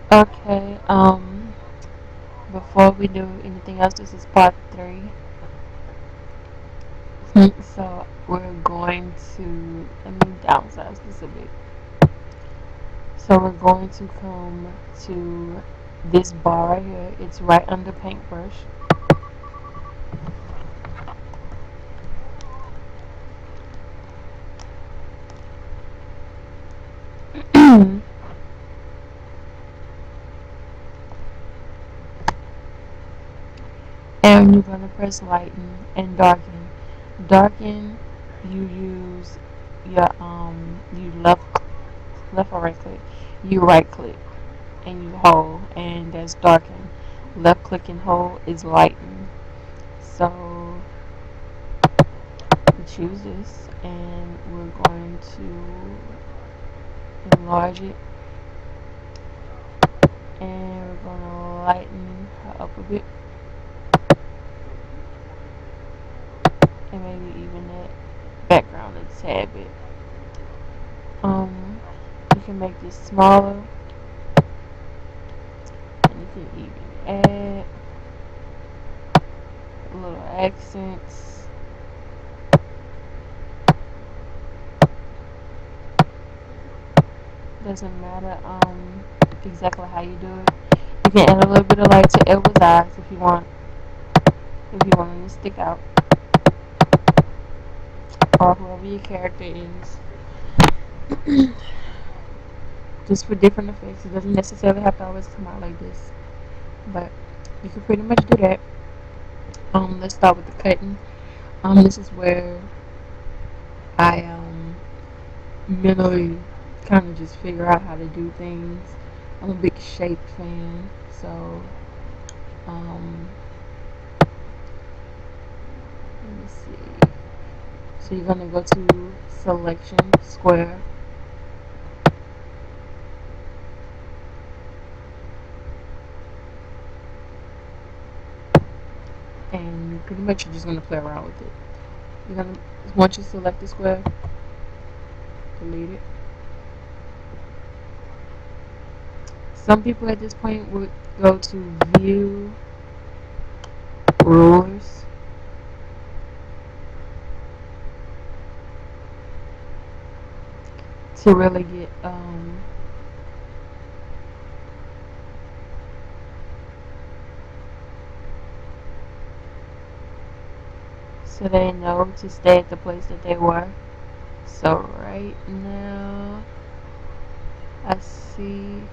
Okay, before we do anything else, this is part three. So we're going to, let me downsize this a bit. So we're going to come to this bar right here. It's right under paintbrush. And you're gonna press lighten and darken. Darken, you use your you left or right click. You right click and you hold, and that's darken. Left click and hold is lighten. So we choose this, and we're going to enlarge it, and we're gonna lighten her up a bit, and maybe even that background a tad bit. Um, you can make this smaller, and you can even add little accents. Doesn't matter exactly how you do it. You can add a little bit of light to Edward's eyes if you want them to stick out, or whoever your character is. Just for different effects. It doesn't necessarily have to always come out like this, but you can pretty much do that. Let's start with the cutting. This is where I mentally kind of just figure out how to do things. I'm a big shape fan, so um, let me see. So you're gonna go to selection square, and you pretty much you're just gonna play around with it. You're gonna once you select the square, delete it. Some people at this point would go to view rulers to really get so they know to stay at the place that they were. So right now I see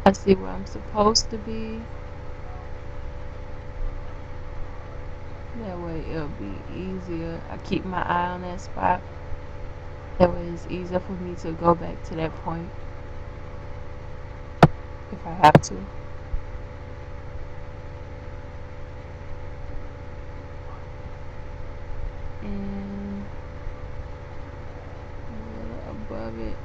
I see where I'm supposed to be. That way it'll be easier. I keep my eye on that spot. That way it's easier for me to go back to that point if I have to. And a little above it.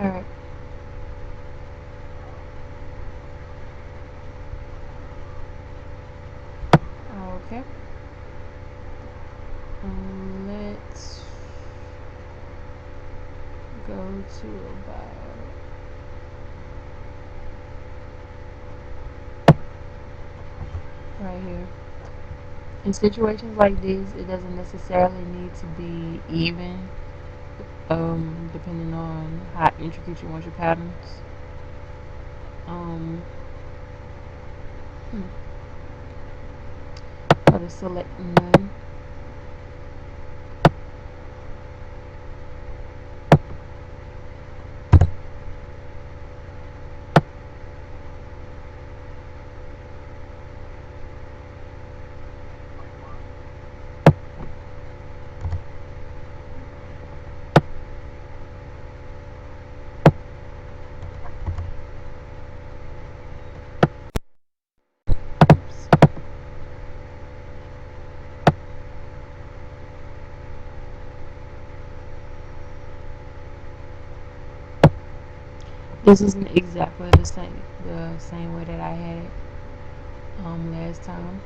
Alright. Okay. Let's go to about right here. In situations like these, it doesn't necessarily need to be even, depending on how intricate you want your patterns. Um, hmm, go to select none. This isn't exactly the same way that I had it last time,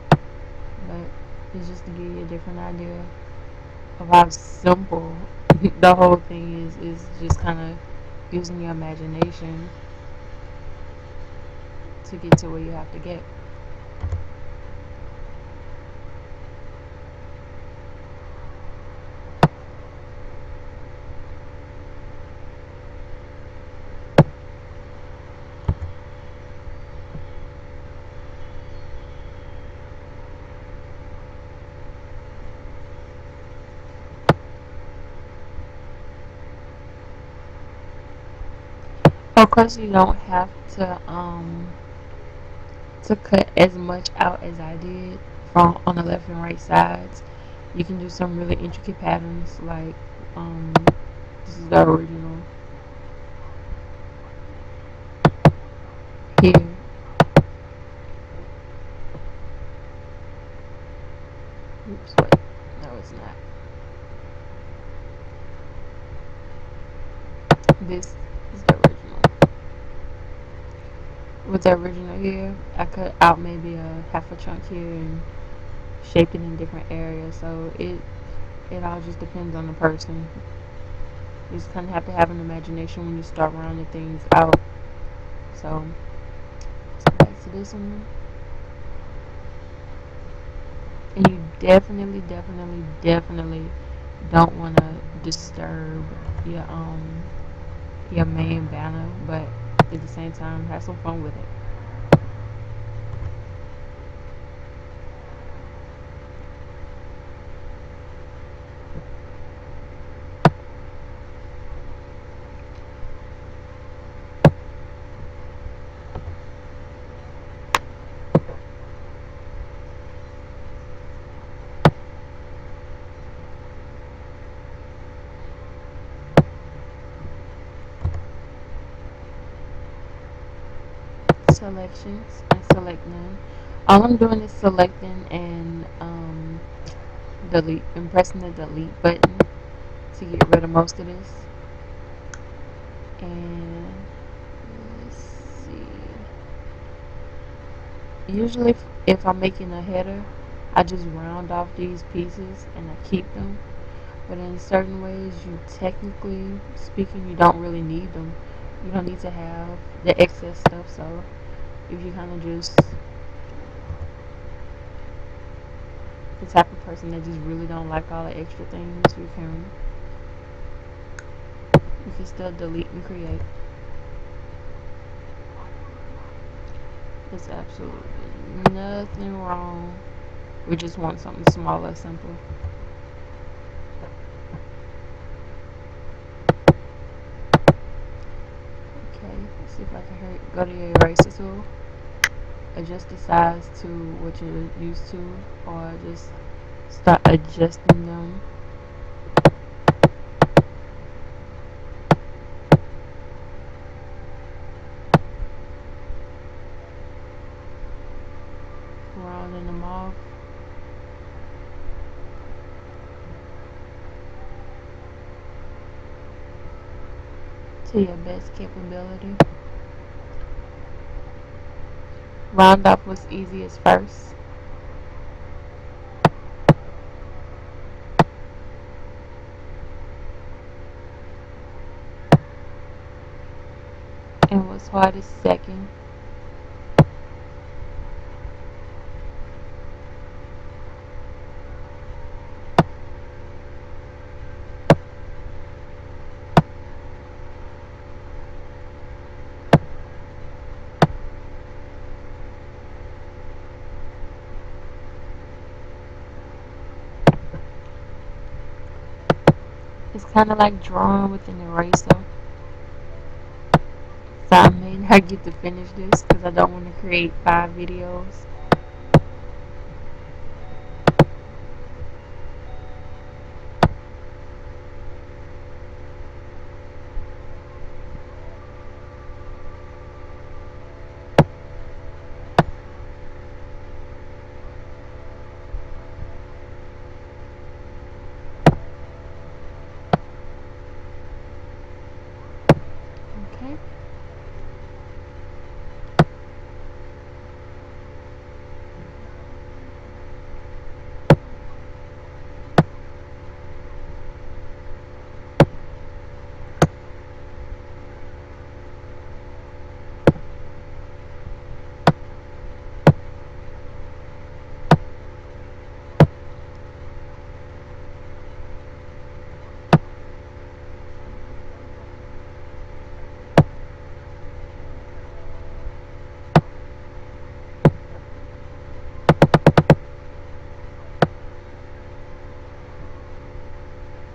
but it's just to give you a different idea. of how simple the whole thing is just kind of using your imagination to get to where you have to get. Of course, you don't have to cut as much out as I did from on the left and right sides. You can do some really intricate patterns like um, this is the original here. Oops, wait, no, it's not. This is the original. With the original here, I cut out maybe a half a chunk here and shaped it in different areas. So it all just depends on the person. You just kind of have to have an imagination when you start rounding things out. So let's go back to this one. And you definitely don't want to disturb your your main banner, but at the same time, have some fun with it. Selections and select none. All I'm doing is selecting and delete and pressing the delete button to get rid of most of this. And let's see. Usually, if I'm making a header, I just round off these pieces and I keep them. But in certain ways, you technically speaking, you don't really need them. You don't need to have the excess stuff. So if you kind of just the type of person that just really don't like all the extra things, you can still delete and create. There's absolutely nothing wrong. We just want something smaller, simple. Okay, let's see if I can go to your eraser tool. Adjust the size to what you're used to, or just start adjusting them. Rounding them off to your best capability. Round off what's easiest first. And what's hardest second. It's kind of like drawing with an eraser. So I may not get to finish this because I don't want to create 5 videos. Okay.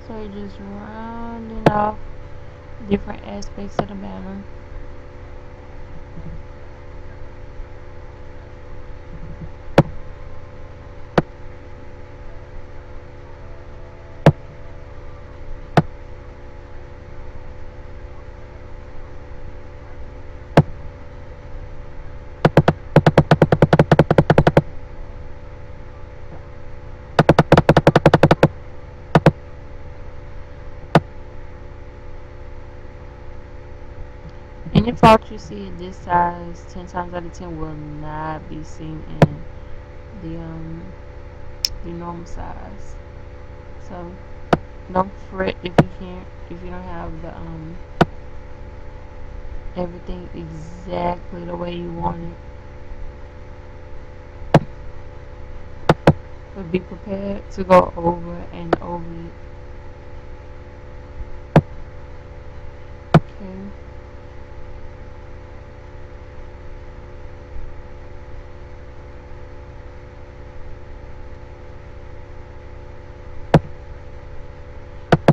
So you're just rounding off different aspects of the banner. Any fault you see at this size, 10 times out of 10 will not be seen in the normal size. So don't fret if you don't have the everything exactly the way you want it. But be prepared to go over and over it. Okay.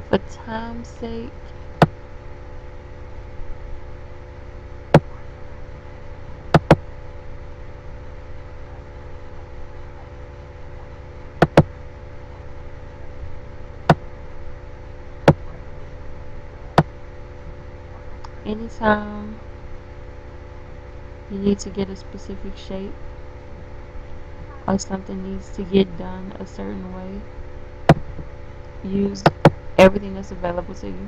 For time's sake, anytime you need to get a specific shape or something needs to get done a certain way, use everything that's available to you.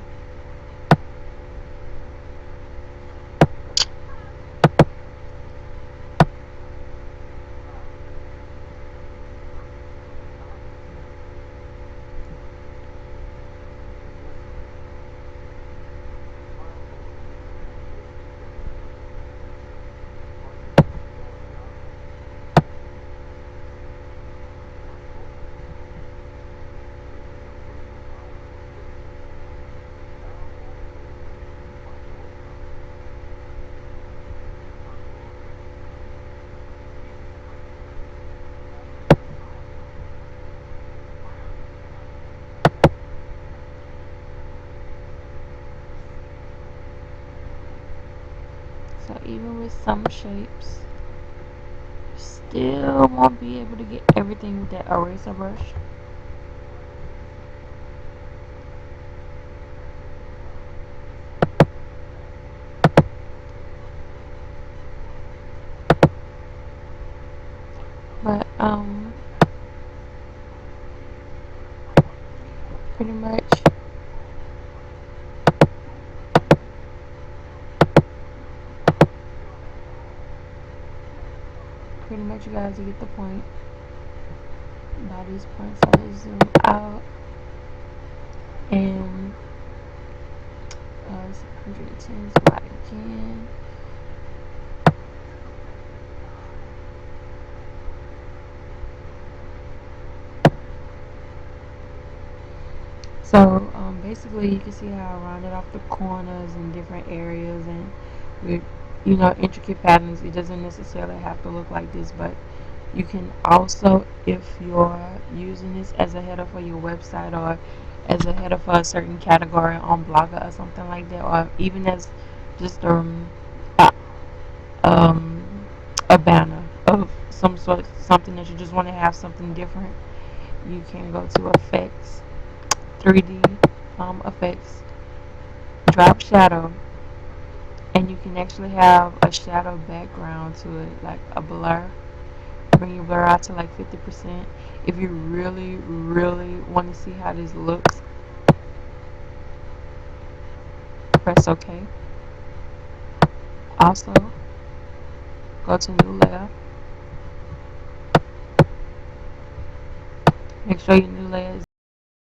So even with some shapes, you still won't be able to get everything with that eraser brush. But pretty much you guys get the point. By these points I just zoom out and 110 slide again. So basically, you can see how I rounded off the corners in different areas and with intricate patterns. It doesn't necessarily have to look like this, but you can also, if you're using this as a header for your website or as a header for a certain category on Blogger or something like that, or even as just a, a banner of some sort, something that you just want to have something different, you can go to effects, 3D effects, drop shadow, and you can actually have a shadow background to it, like a blur. Bring your blur out to like 50%. If you really, really want to see how this looks, press OK. Also, go to new layer. Make sure your new layer is